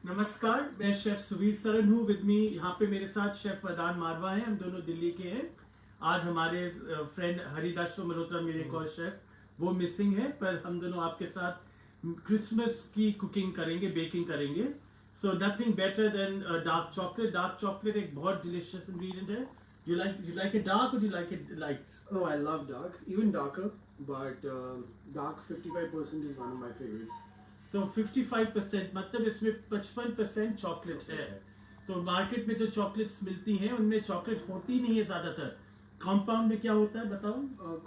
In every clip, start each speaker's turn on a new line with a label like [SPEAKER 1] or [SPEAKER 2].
[SPEAKER 1] नमस्कार, मैं शेफ सुवीर सरन हूँ। विद मी यहाँ पे मेरे साथ शेफ वदान मारवा हैं। हम दोनों दिल्ली के हैं। आज हमारे फ्रेंड हरिदास मल्होत्रा, मेरे एक और शेफ, वो मिसिंग है, पर हम दोनों आपके साथ क्रिसमस की कुकिंग करेंगे, बेकिंग करेंगे। So nothing better than dark chocolate. Dark chocolate एक बहुत डिलिशियस इंग्रेडिएंट है। You like it dark or do you like it light?
[SPEAKER 2] Oh, I love dark, even darker, but dark 55% is one of my favorites.
[SPEAKER 1] So 55% मतलब इसमें 55% chocolate है। तो market में जो chocolates मिलती हैं उनमें चॉकलेट होती नहीं है ज्यादातर। कंपाउंड में क्या होता है बताओ?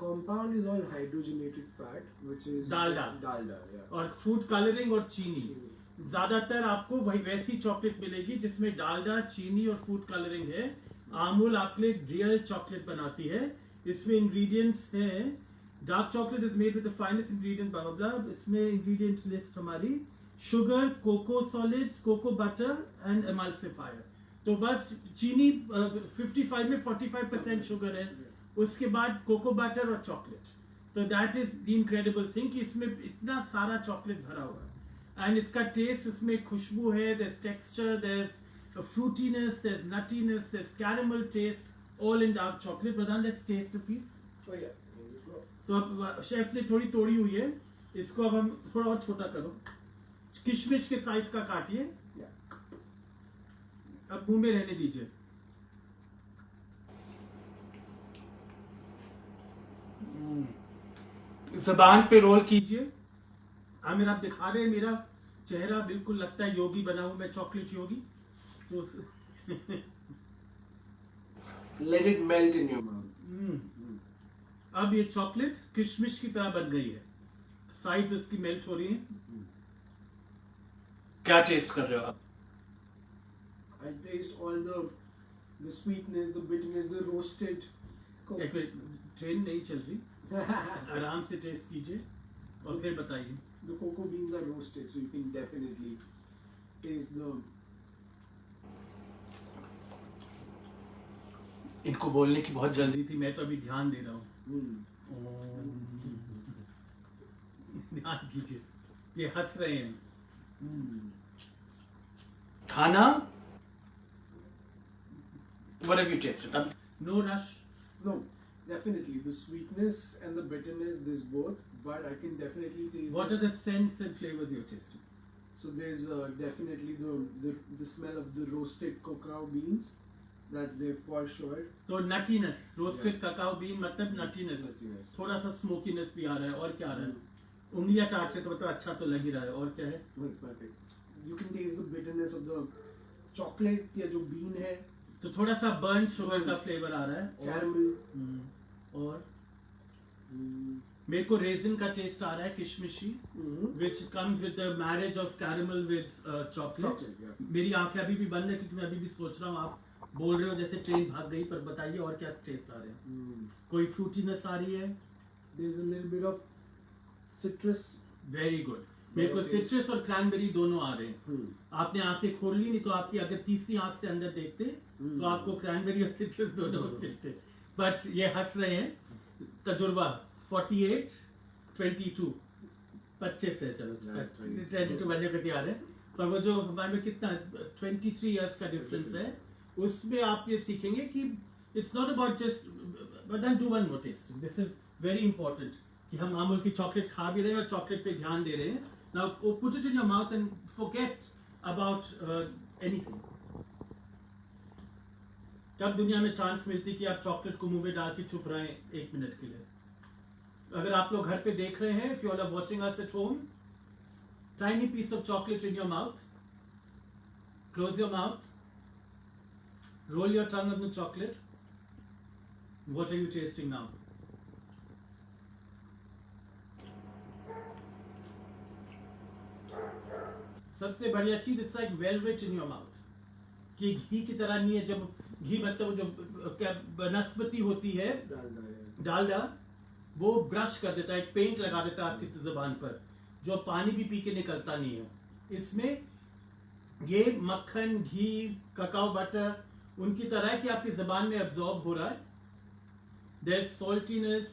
[SPEAKER 2] Compound is all hydrogenated fat, which is
[SPEAKER 1] Dalda.
[SPEAKER 2] yeah.
[SPEAKER 1] और फूड कलरिंग और चीनी। ज्यादातर आपको वही वैसी चॉकलेट मिलेगी जिसमें डालडा, चीनी और फूड कलरिंग है। अमूल आपके रियल चॉकलेट बनाती है। इसमें इंग्रेडिएंट्स हैं। Dark chocolate is made with the finest ingredient blah blah. इसमें इंग्रेडिएंट लिस्ट हमारी sugar, cocoa solids, cocoa butter and emulsifier. तो बस चीनी 55 में 45% शुगर है, उसके बाद कोको बटर और चॉकलेट। तो that is the incredible thing कि इसमें इतना सारा चॉकलेट भरा हुआ है। एंड इसका टेस्ट, इसमें खुशबू है, there is texture, there is fruitiness, there's nuttiness, there's caramel taste, all in dark chocolate. Pradhan, let's taste a piece.
[SPEAKER 2] Oh yeah. Here you go.
[SPEAKER 1] तो अब शेफ ने थोड़ी तोड़ी हुई है, इसको अब हम थोड़ा और छोटा करो, किशमिश के साइज का काटिए।
[SPEAKER 2] Yeah.
[SPEAKER 1] अब मुंह में रहने दीजिए। ज़बान पे रोल कीजिए। आमिर, आप दिखा रहे हैं मेरा चेहरा बिल्कुल लगता है योगी बना हुआ, मैं चॉकलेट योगी। तो
[SPEAKER 2] Let it melt in your mouth.
[SPEAKER 1] अब ये चॉकलेट किशमिश की तरह बन गई है, साइड इसकी मेल्ट हो रही है। क्या टेस्ट कर रहे हो आप?
[SPEAKER 2] I taste all the sweetness, the bitterness, the roasted.
[SPEAKER 1] एक मिनट, ट्रेन नहीं चल रही, आराम से टेस्ट कीजिए और फिर बताइए।
[SPEAKER 2] The cocoa beans are roasted, so you can definitely taste the.
[SPEAKER 1] इनको बोलने की बहुत जल्दी थी, मैं तो अभी ध्यान दे रहा हूँ। ध्यान कीजिए, ये हंस रहे हैं। खाना what have you tasted? No rush.
[SPEAKER 2] No, definitely the sweetness and the bitterness. There's both, but I can definitely taste.
[SPEAKER 1] What are the scents and flavors you're tasting?
[SPEAKER 2] So there's definitely the smell of the roasted cacao beans. That's there for sure.
[SPEAKER 1] तो नटीनेस, roasted cacao been मतलब नटीनेस, थोड़ा सा smokiness भी आ रहा है। और क्या आ रहा है? उंगलियां चाट रहे तो मतलब अच्छा तो लग ही रहा है। और क्या है?
[SPEAKER 2] No, it's perfect. You can taste the bitterness of the chocolate या जो bean है।
[SPEAKER 1] तो थोड़ा सा बर्न शुगर का फ्लेवर आ रहा है।
[SPEAKER 2] Caramel.
[SPEAKER 1] और मेरे को रेजिन का टेस्ट आ रहा है, किशमिशी, which comes with the marriage of caramel with chocolate.
[SPEAKER 2] Yeah.
[SPEAKER 1] मेरी आंखें अभी भी बंद है क्योंकि मैं अभी भी सोच रहा हूँ। आप बोल रहे हो जैसे ट्रेन भाग गई, पर बताइए और क्या टेस्ट आ रहे हैं? कोई फ्रूटीनेस आ रही है?
[SPEAKER 2] There's a little bit of citrus.
[SPEAKER 1] Very good. मेरे को सिट्रस और क्रैनबेरी दोनों आ रहे हैं। आपने आंखें खोल ली, नहीं तो आपकी अगर तीसरी आंख से अंदर देखते तो आपको क्रैनबेरी और सिट्रस दोनों दिखते। बट ये हंस रहे हैं। तजुर्बा 48, 22, 25 है। चलो 22 बनने को तैयार है, पर वो जो हमारे में कितना 23 इयर्स का डिफरेंस है, उसमें आप ये सीखेंगे कि it's not about just, but then do one more taste. This is very important कि हम अमूल की चॉकलेट खा भी रहे हैं और चॉकलेट पे ध्यान दे रहे हैं। Now put it in your mouth and forget about anything. तब दुनिया में चांस मिलती कि आप चॉकलेट को मुंह में डाल के चुप रहे 1 मिनट के लिए। अगर आप लोग घर पे देख रहे हैं, if you are watching us at home, tiny piece of chocolate in your mouth, close your mouth, roll your tongue on the chocolate. What are you tasting now? सबसे बढ़िया चीज, it's like velvet in your mouth, कि घी की तरह नहीं है। जब घी मतलब जो क्या वनस्पति होती है, डालडा, वो ब्रश कर देता है, एक पेंट लगा देता है आपकी जुबान पर, जो पानी भी पी के निकलता नहीं है। इसमें ये मक्खन, घी, ककाओ बटर उनकी तरह है कि आपकी जबान में एब्जॉर्ब हो रहा है। There saltiness,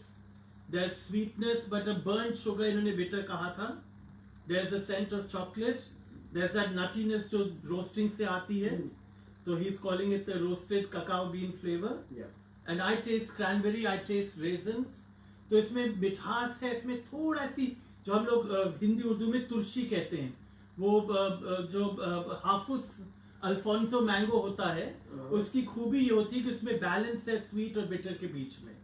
[SPEAKER 1] there sweetness, but a burn sugar, इन्होंने बिटर कहा था। There is a scent of chocolate, there's that nuttiness जो roasting से आती है, तो he's calling it the roasted cacao bean flavor.
[SPEAKER 2] Yeah.
[SPEAKER 1] And I taste cranberry, I taste raisins. तो इसमें मिठास है, इसमें थोड़ा सी जो हम लोग हिंदी उर्दू में तुलसी कहते हैं, वो जो हाफुस अल्फोंसो मैंगो होता है, उसकी खूबी ये होती है कि उसमें बैलेंस है स्वीट और बिटर के बीच में,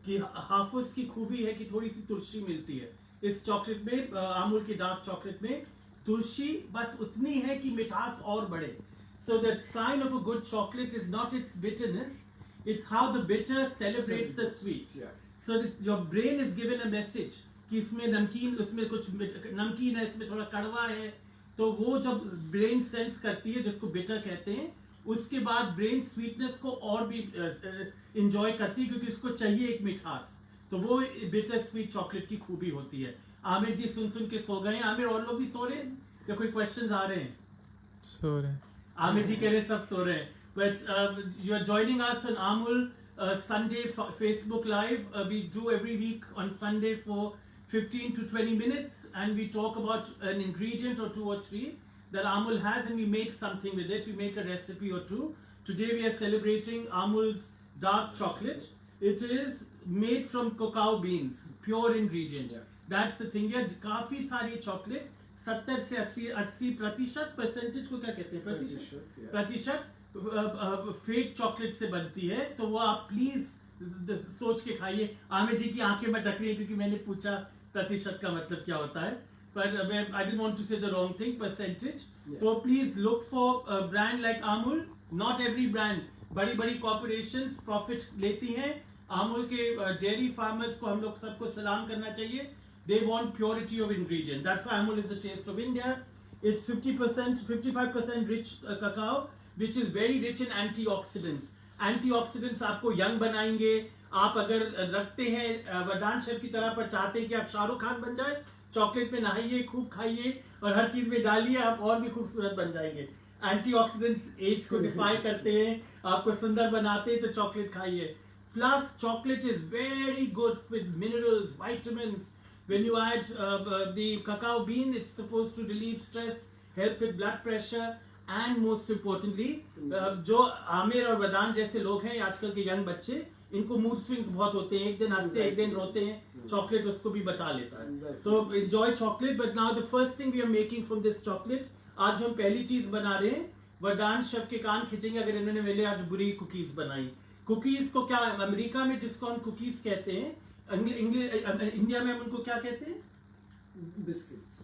[SPEAKER 1] कि हाफुस की खूबी है कि थोड़ी सी तुलसी मिलती है इस चॉकलेट में, अमूल की डार्क चॉकलेट में तुलसी बस उतनी है कि मिठास और बढ़े. So the sign of a good chocolate is not its bitterness, it's how the bitter celebrates the sweet.
[SPEAKER 2] Yeah.
[SPEAKER 1] So that your brain is given a message कि इसमें नमकीन, उसमें कुछ नमकीन है, इसमें थोड़ा कड़वा है, तो वो जब ब्रेन सेंस करती है जिसको बिटर कहते हैं, उसके बाद ब्रेन स्वीटनेस को और भी इंजॉय करती है क्योंकि उसको चाहिए एक मिठास. तो वो बिटर स्वीट चॉकलेट की खूबी होती है. आमिर जी सुन के सो गए हैं. आमिर और लोग भी सो रहे हैं या कोई क्वेश्चंस आ रहे हैं?
[SPEAKER 3] सो रहे हैं.
[SPEAKER 1] आमिर जी कह रहे सब सो रहे हैं. But you are joining us on Amul Sunday Facebook Live. We do every week on Sunday for 15 to 20 minutes, and we talk about an ingredient or two or three that Amul has, and we make something with it. We make a recipe or two. Today we are celebrating Amul's dark chocolate. It is made from cacao beans, pure ingredient.
[SPEAKER 2] Yeah.
[SPEAKER 1] That's the thing. Yeah, काफी सारी chocolate 70 से 80% percentage को क्या कहते हैं? प्रतिशत fake chocolate से बनती है. तो वो आप प्लीज सोच के खाइए. आमिर जी की आंखें में टक रही है क्योंकि मैंने पूछा प्रतिशत का मतलब क्या होता है, पर आई डिडंट वांट टू से द रॉन्ग थिंग, परसेंटेज. तो please look for brand like Amul. Not every brand, बड़ी बड़ी कॉर्पोरेशंस प्रॉफिट लेती हैं. अमूल के डेयरी फार्मर्स को हम लोग सबको सलाम करना चाहिए. They want purity of ingredient. That's why Amul is the taste of India. It's 50%, 55% rich cacao, which is very rich in antioxidants. Antioxidants आपको यंग बनाएंगे. आप अगर रखते हैं वरदान शेफ की तरह पर चाहते हैं कि आप शाहरुख खान बन जाए, चॉकलेट में नहाइए, खूब खाइए और हर चीज में डालिए, आप और भी खूबसूरत बन जाएंगे. एंटीऑक्सीडेंट्स एज को डिफाई करते हैं, आपको सुंदर बनाते हैं, तो चॉकलेट खाइए. Plus chocolate is very good with minerals, vitamins. When you add the cacao bean, it's supposed to relieve stress, help with blood pressure, and most importantly, जो आमिर और वरदान जैसे लोग हैं, आजकल के यंग बच्चे, इनको मूड स्विंग्स बहुत होते हैं. एक दिन हंसते एक दिन रोते हैं. चॉकलेट उसको भी बचा लेता है. तो enjoy chocolate. But now the first thing we are making from this chocolate, आज हम पहली चीज बना रहे हैं. वरदान शेफ के कान खींचेंगे अगर इन्होंने मेरे आज बुरी कुकीज बनाई. कुकीज को क्या अमेरिका में जिसको हम कुकीज कहते हैं, इंडिया में हम उनको क्या कहते हैं?
[SPEAKER 2] बिस्किट्स.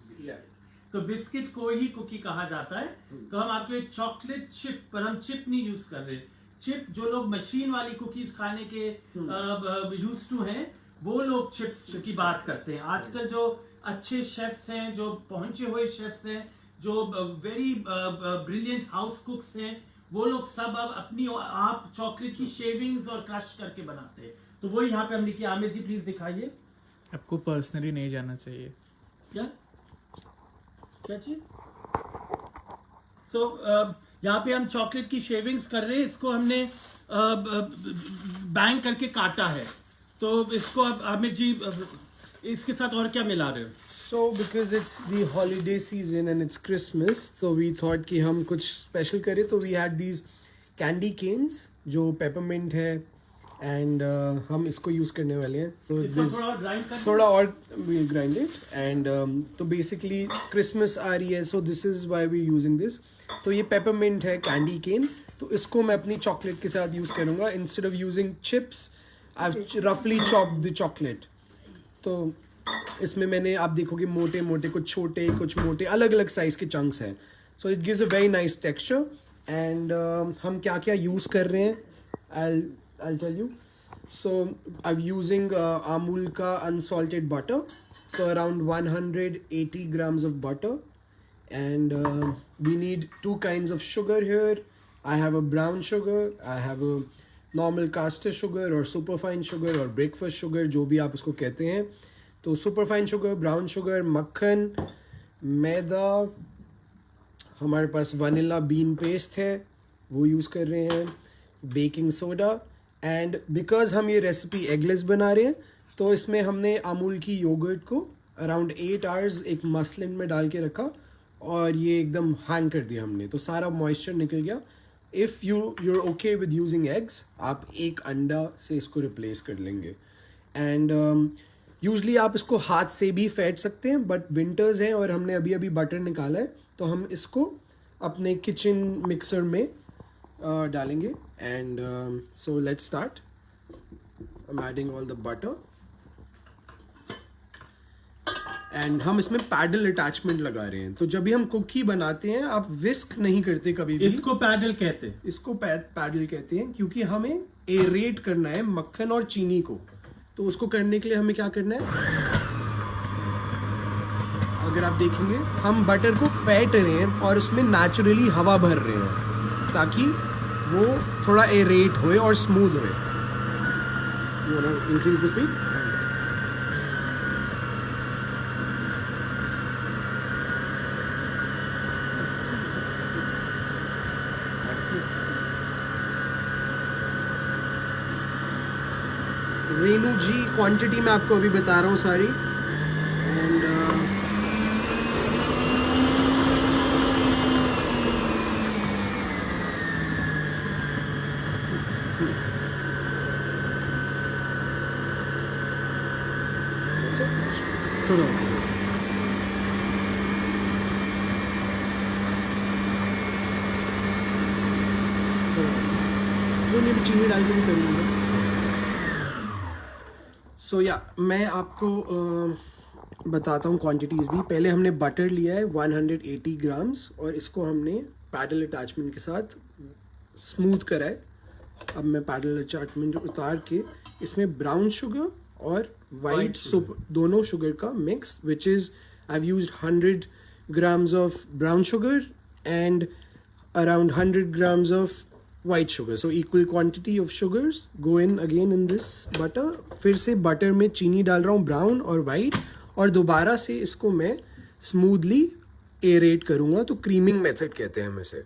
[SPEAKER 1] तो बिस्किट को ही कुकी कहा जाता है. तो हम आपके चॉकलेट चिप, पर हम चिप नहीं यूज कर रहे. चिप जो लोग मशीन वाली कुकीज खाने के यूज टू हैं, वो लोग चिप्स की बात करते हैं. आजकल जो अच्छे शेफ्स हैं, जो पहुंचे हुए शेफ्स हैं, जो वेरी ब्रिलियंट हाउस कुक्स हैं, वो लोग सब अब अपनी आप चॉकलेट की शेविंग्स और क्रश करके बनाते हैं. तो वो यहाँ पे हमने किया. आमिर जी प्लीज दिखाइए.
[SPEAKER 3] आपको पर्सनली नहीं जाना चाहिए.
[SPEAKER 1] क्या चीज? सो यहाँ पे हम चॉकलेट की शेविंग्स कर रहे हैं. इसको हमने बैंग करके काटा है. तो इसको अब आमिर जी इसके साथ और क्या मिला रहे हो?
[SPEAKER 2] So because it's the holiday season and it's Christmas, so we thought कि हम कुछ स्पेशल करें. तो we had these candy canes जो peppermint है, and हम इसको यूज करने वाले हैं. So this थोड़ा और we'll grind it, and तो basically Christmas आ रही है, so this is why we using this. तो ये peppermint है, candy cane, तो इसको मैं अपनी chocolate के साथ यूज करूँगा. Instead of using chips, I've roughly chopped the chocolate. तो इसमें मैंने, आप देखोगे मोटे मोटे, कुछ छोटे, कुछ मोटे, अलग अलग साइज के चंक्स हैं. So it gives a very nice texture. And हम क्या क्या यूज़ कर रहे हैं, I'll tell you. So I'm using Amul का unsalted butter. So around 180 grams of butter. And we need 2 kinds of sugar here. I have a brown sugar. I have a normal caster sugar or superfine sugar or breakfast sugar, जो भी आप उसको कहते हैं. तो superfine sugar, brown sugar, मक्खन, मैदा, हमारे पास vanilla bean paste है, वो यूज़ कर रहे हैं, बेकिंग सोडा. एंड बिकॉज हम ये रेसिपी एगलेस बना रहे हैं, तो इसमें हमने अमूल की योगर्ट को अराउंड 8 आवर्स एक मसलिन में डाल के रखा. और ये एकदम हैंग कर दिया हमने, तो सारा मॉइस्चर निकल गया. If you're okay with using eggs, आप एक अंडा से इसको रिप्लेस कर लेंगे. एंड यूजली आप इसको हाथ से भी फेंट सकते हैं, बट विंटर्स हैं और हमने अभी अभी बटर निकाला है, तो हम इसको अपने किचन मिक्सर में डालेंगे. And so let's start. I am adding all the butter and हम इसमें पैडल अटैचमेंट लगा रहे हैं. तो जब भी हम कुकी बनाते हैं आप विस्क नहीं करते कभी भी.
[SPEAKER 1] इसको पैडल कहते हैं.
[SPEAKER 2] इसको पैडल कहते हैं क्योंकि हमें एरेट करना है मक्खन और चीनी को. तो उसको करने के लिए हमें क्या करना है, अगर आप देखेंगे हम बटर को फेंट रहे हैं और उसमें नेचुरली हवा भर रहे हैं ताकि वो थोड़ा एरेट होए और स्मूथ होए. You want to increase the speed. Renu ji quantity मैं आपको अभी बता रहा हूँ सारी. एंड थोड़ा भी चीनी डाल के भी करूँगा. सो या मैं आपको बताता हूँ क्वांटिटीज़ भी. पहले हमने बटर लिया है 180 ग्राम्स और इसको हमने पैडल अटैचमेंट के साथ स्मूथ करा है. अब मैं पैडल अटैचमेंट उतार के इसमें ब्राउन शुगर और वाइट दोनों शुगर का mix, which is I have used 100 grams of brown sugar and around 100 grams of white sugar. So equal quantity of sugars go in again in this butter. फिर से butter में चीनी डाल रहा हूँ ब्राउन और वाइट, और दोबारा से इसको मैं स्मूथली एरेट करूँगा. तो क्रीमिंग मेथड कहते हैं हम इसे.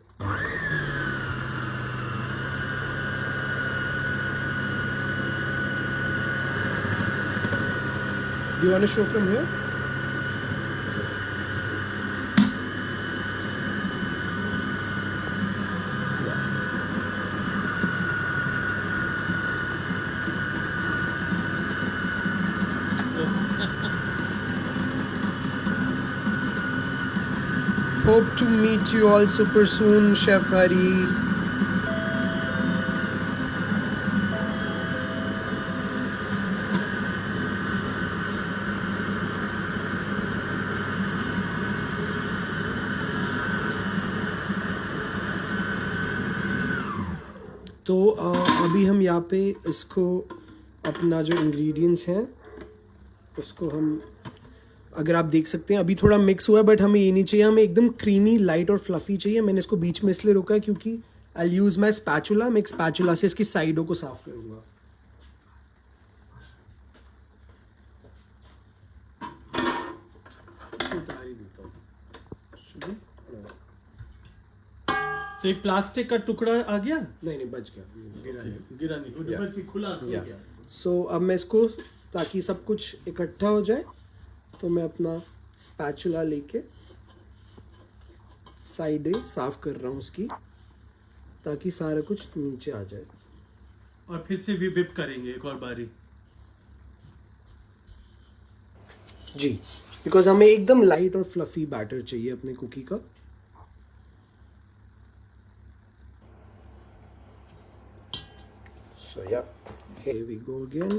[SPEAKER 2] Do you want to show from here? Hope to meet you all super soon, Chef Hari. तो अभी हम यहाँ पे इसको अपना जो इंग्रेडिएंट्स हैं उसको हम, अगर आप देख सकते हैं अभी थोड़ा मिक्स हुआ है, बट हमें ये नहीं चाहिए. हमें एकदम क्रीमी लाइट और फ्लफी चाहिए. मैंने इसको बीच में इसलिए रोका है क्योंकि आई यूज़ माई स्पैचुला. मैं एक स्पैचुला से इसकी साइडों को साफ करूँगा. उतार ही देता हूँ.
[SPEAKER 1] तो एक प्लास्टिक का टुकड़ा आ गया.
[SPEAKER 2] नहीं बच गया,
[SPEAKER 1] गिरा नहीं, बस ये खुला हो गया.
[SPEAKER 2] सो अब मैं इसको, ताकि सब कुछ इकट्ठा हो जाए, तो मैं अपना स्पैचुला लेके साइडें साफ कर रहा हूँ उसकी, ताकि सारा कुछ नीचे आ जाए.
[SPEAKER 1] और फिर से भी विप करेंगे एक और बारी
[SPEAKER 2] जी, बिकॉज हमें एकदम लाइट और फ्लफी बैटर चाहिए अपने कुकी का. So yeah, here we go again.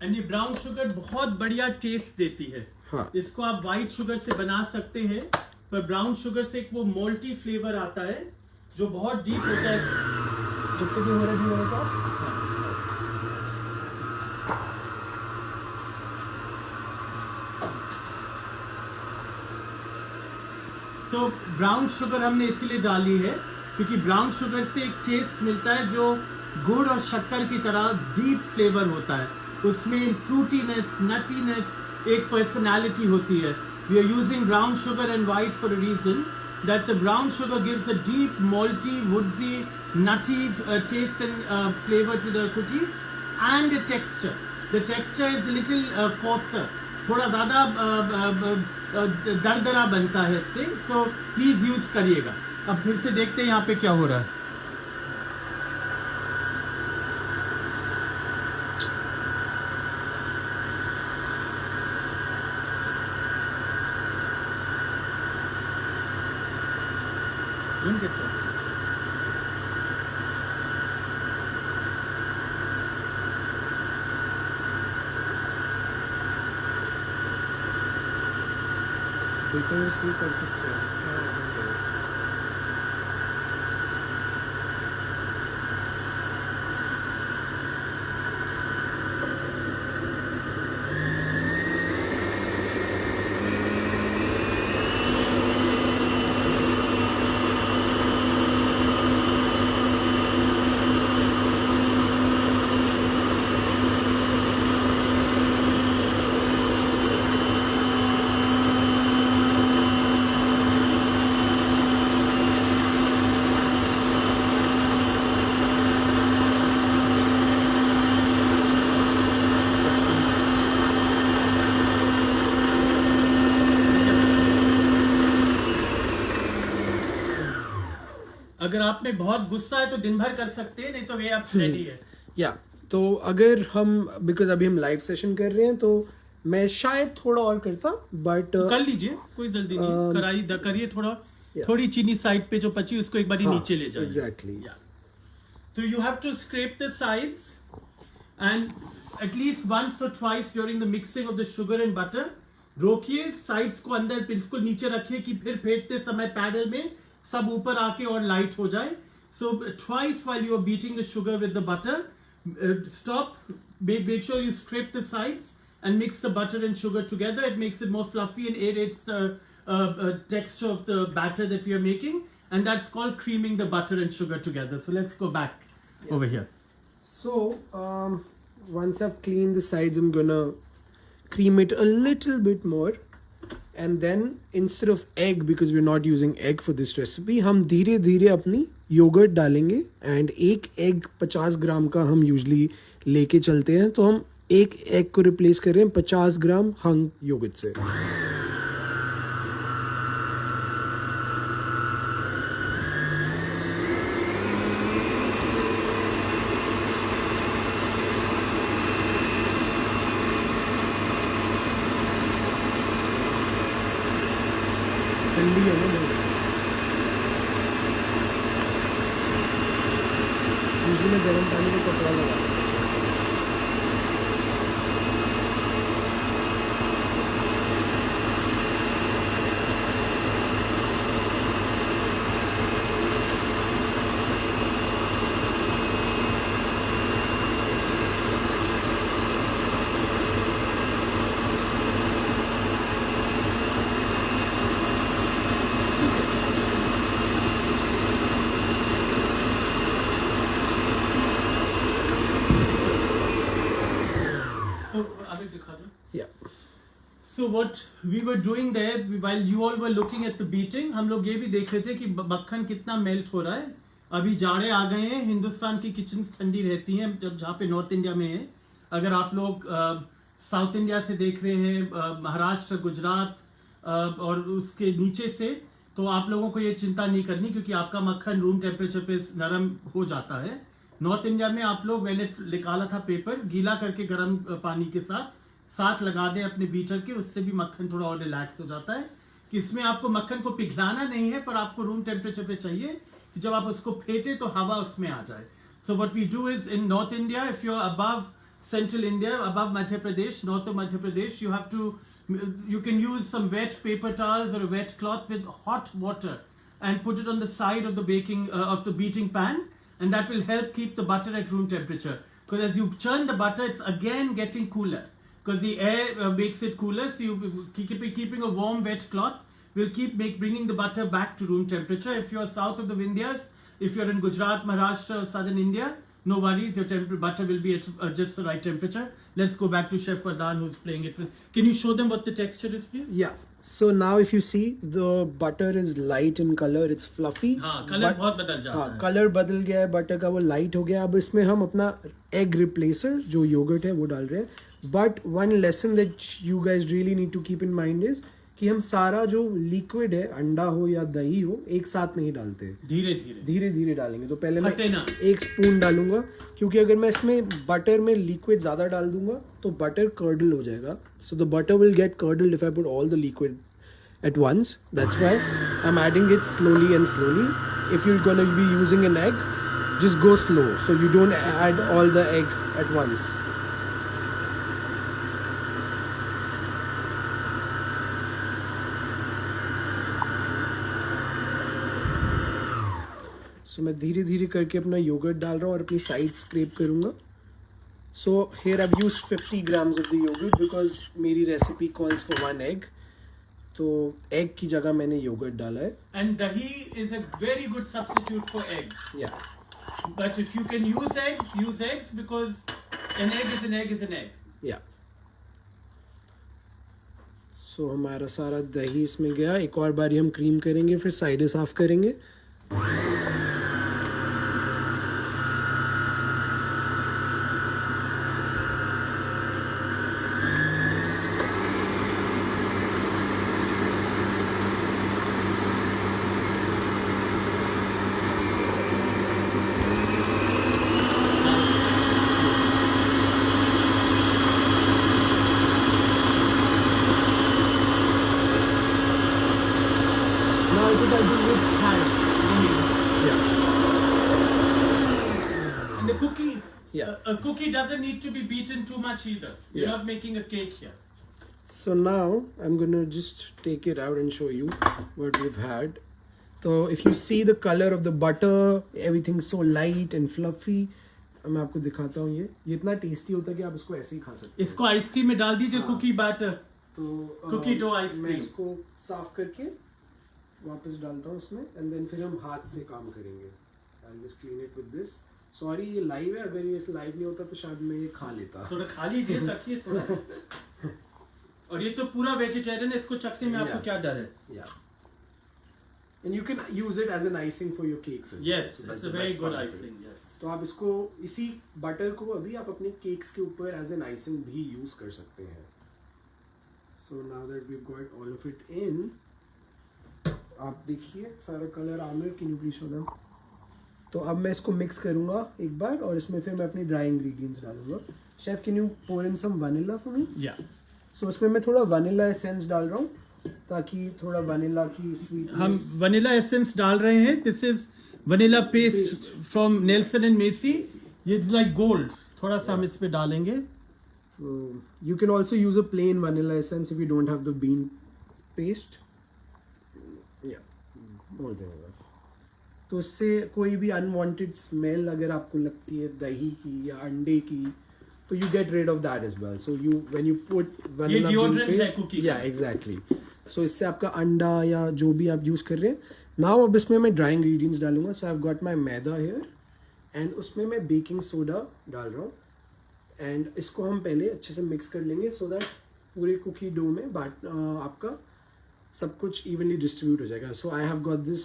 [SPEAKER 1] And ये ब्राउन शुगर बहुत बढ़िया टेस्ट देती है.
[SPEAKER 2] हाँ.
[SPEAKER 1] इसको आप व्हाइट शुगर से बना सकते हैं, पर ब्राउन शुगर से एक वो मोल्टी फ्लेवर आता है जो बहुत डीप होता है.
[SPEAKER 2] जब तक ये हो रहा है
[SPEAKER 1] सो ब्राउन शुगर हमने इसीलिए डाली है क्योंकि ब्राउन शुगर से एक टेस्ट मिलता है जो गुड़ और शक्कर की तरह डीप फ्लेवर होता है. उसमें फ्रूटीनेस, नटीनेस, एक पर्सनालिटी होती है. We are using brown sugar and white for a reason that the brown sugar gives a deep, malty, woodsy, nutty taste and flavor to the cookies, and a texture. The texture is a little coarser, थोड़ा ज़्यादा दरदरा बनता है इससे, so please use करिएगा। अब फिर से देखते हैं यहाँ पे क्या हो रहा है। Don't get lost.
[SPEAKER 2] बेटर से कर सकते हैं।
[SPEAKER 1] अगर आप में बहुत गुस्सा है तो दिन भर कर सकते हैं, नहीं तो वे आप रेडी है।
[SPEAKER 2] या तो अगर हम बिकॉज अभी हम लाइव सेशन कर रहे हैं तो मैं शायद थोड़ा और करता, बट
[SPEAKER 1] कर लीजिए, कोई जल्दी नहीं, करिए थोड़ा। थोड़ी चीनी साइड पे जो बची उसको एक बार नीचे ले जाइए।
[SPEAKER 2] Exactly.
[SPEAKER 1] So you have to scrape the sides and at least once or twice during the mixing of the sugar and butter. रोकिए, साइड्स को अंदर बिल्कुल नीचे रखिए कि फिर फेंटते समय पैडल में सब ऊपर आके और लाइट हो जाए। So twice while you are beating the sugar with the butter, stop, make sure you scrape the sides and mix the butter and sugar together. It makes it more fluffy and aerates the texture of the batter that we are making, and that's called creaming the butter and sugar together. So let's go back over here.
[SPEAKER 2] So once I've cleaned the sides, I'm gonna cream it a little bit more, and then instead of egg, because we're not using egg for this recipe, हम धीरे धीरे अपनी yogurt डालेंगे। And एक egg 50 ग्राम का हम usually लेके चलते हैं, तो हम एक एग को रिप्लेस कर रहे हैं 50 ग्राम हंग योगर्ट से। ठंडी है ना, यूजली मैं गर्म पानी में कपड़ा लगा। Yeah.
[SPEAKER 1] So what we were doing there while you all were looking at the beating, हम लोग ये भी देख रहे थे कि मक्खन कितना मेल्ट हो रहा है। अभी जाड़े आ गए हैं, हिंदुस्तान की किचन ठंडी रहती हैं जब जहाँ पे नॉर्थ इंडिया में है। अगर आप लोग साउथ इंडिया से देख रहे हैं, महाराष्ट्र, गुजरात और उसके नीचे से, तो आप लोगों को ये चिंता नहीं करनी, क्योंकि आपका मक्खन रूम टेम्परेचर पे नरम हो जाता है। नॉर्थ इंडिया में आप लोग, मैंने निकाला था पेपर, गीला करके गर्म पानी के साथ लगा दें अपने बीटर के, उससे भी मक्खन थोड़ा और रिलैक्स हो जाता है। कि इसमें आपको मक्खन को पिघलाना नहीं है, पर आपको रूम टेम्परेचर पे चाहिए कि जब आप उसको फेंटे तो हवा उसमें आ जाए। So what we do is in north India, if you are above central India, above Madhya Pradesh, north of Madhya Pradesh, you can use some wet paper towels or a wet cloth with hot water and put it on the side of the beating pan, and that will help keep the butter at room temperature. Because as you churn the butter, it's again getting cooler, because the air makes it cooler. So you keeping a warm wet cloth will keep bringing the butter back to room temperature. If you are south of the Vindhyas, if you're in Gujarat, Maharashtra or southern India, no worries, your butter will be at just the right temperature. Let's go back to Chef Vardhan, who's playing it with. Can you show them what the texture is, please?
[SPEAKER 2] Yeah. So now if you see, the butter is light in color, it's fluffy.
[SPEAKER 1] हाँ, colour बहुत बदल जाता है।
[SPEAKER 2] Colour बदल गया है, butter का वो लाइट हो गया। अब इसमें हम अपना एग रिप्लेसर जो योगर्ट है वो डाल रहे हैं। But one lesson that you guys really need to keep in mind is कि हम सारा जो लिक्विड है, अंडा हो या दही हो, एक साथ नहीं डालते,
[SPEAKER 1] धीरे धीरे
[SPEAKER 2] धीरे धीरे डालेंगे। तो पहले मैं
[SPEAKER 1] फटे ना।
[SPEAKER 2] 1 स्पून डालूंगा, क्योंकि अगर मैं इसमें बटर में लिक्विड ज़्यादा डाल दूंगा तो बटर कर्डल हो जाएगा। So the butter will get curdled if I put all the liquid at once. That's why I'm adding it slowly and slowly. If you're going to be using an egg, just go slow so you don't add all the egg at once. So मैं धीरे धीरे करके अपना yogurt डाल रहा हूँ और अपनी साइड स्क्रैप करूँगा। So here I've used 50 grams of the yogurt because मेरी रेसिपी calls for 1 egg. तो एग की जगह मैंने योगर्ट डाला है।
[SPEAKER 1] and dahi is a very good substitute for eggs.
[SPEAKER 2] Yeah.
[SPEAKER 1] But if you can use eggs because an egg is an egg is an egg.
[SPEAKER 2] या सो हमारा सारा दही इसमें गया। एक और बारी हम क्रीम करेंगे, फिर साइडें साफ करेंगे। Now I do with hand. Yeah.
[SPEAKER 1] And the cookie,
[SPEAKER 2] Yeah.
[SPEAKER 1] a cookie doesn't need to be beaten too much either. You're
[SPEAKER 2] Yeah.
[SPEAKER 1] not making a cake here.
[SPEAKER 2] So now I'm gonna just take it out and show you what we've had. So if you see the color of the butter, everything so light and fluffy. मैं आपको दिखाता हूँ ये इतना tasty होता है कि आप इसको ऐसे ही खा सकते हैं।
[SPEAKER 1] इसको आइसक्रीम में डाल दीजिए, कुकी बैटर।
[SPEAKER 2] तो
[SPEAKER 1] Cookie dough ice
[SPEAKER 2] मैं
[SPEAKER 1] cream.
[SPEAKER 2] इसको साफ करके वापस डालता हूँ उसमें, एंड देन फिर हम हाथ से काम करेंगे। I'll just clean it with this. Sorry ये लाइव है, अगर ये लाइव नहीं होता तो शायद मैं ये खा लेता।
[SPEAKER 1] थोड़ा खा लीजिए, चखिए थोड़ा। और ये तो पूरा वेजिटेरियन है, इसको चखने में आपको
[SPEAKER 2] Yeah.
[SPEAKER 1] क्या डर है?
[SPEAKER 2] Yeah. And you can use it as an icing for your cakes. as well.
[SPEAKER 1] Yes,
[SPEAKER 2] So that's
[SPEAKER 1] it's a
[SPEAKER 2] the
[SPEAKER 1] very
[SPEAKER 2] best
[SPEAKER 1] good
[SPEAKER 2] part of it.
[SPEAKER 1] icing. Yes.
[SPEAKER 2] तो आप इसको इसी बटर को अभी आप अपने केक्स के ऊपर एज एन आइसिंग भी यूज कर सकते हैं। So now that we got all of it in, आप देखिए सारा colour Aamir can you please show them. तो अब मैं इसको मिक्स करूंगा एक बार, और इसमें फिर मैं अपनी ड्राई इंग्रेडिएंट्स डालूंगा। Chef can you pour in some vanilla for me?
[SPEAKER 1] Yeah.
[SPEAKER 2] So इसमें मैं थोड़ा वनीला एसेंस डाल रहा हूँ ताकि थोड़ा वनीला की स्वीट
[SPEAKER 1] हम वनीला एसेंस डाल रहे हैं। This is vanilla paste from Nielsen and Massey. ये इज लाइक गोल्ड। थोड़ा सा हम इस पे डालेंगे।
[SPEAKER 2] So you can also use a plain vanilla essence if you don't have the bean paste. Yeah, more than enough. तो इससे कोई भी अनवांटेड स्मेल अगर आपको लगती है दही की या अंडे की, तो you get rid of that as well. So you when you put vanilla bean
[SPEAKER 1] deodorant है
[SPEAKER 2] paste,
[SPEAKER 1] cookie
[SPEAKER 2] yeah exactly. So इससे आपका अंडा या जो भी आप यूज कर रहे हैं। नाउ अब इसमें मैं ड्राई इंग्रेडिएंट्स डालूंगा। So I have got my maida here, and उसमें मैं बेकिंग सोडा डाल रहा हूँ, एंड इसको हम पहले अच्छे से मिक्स कर लेंगे सो दैट पूरे कुकी डो में आपका सब कुछ इवनली डिस्ट्रीब्यूट हो जाएगा। So I have got this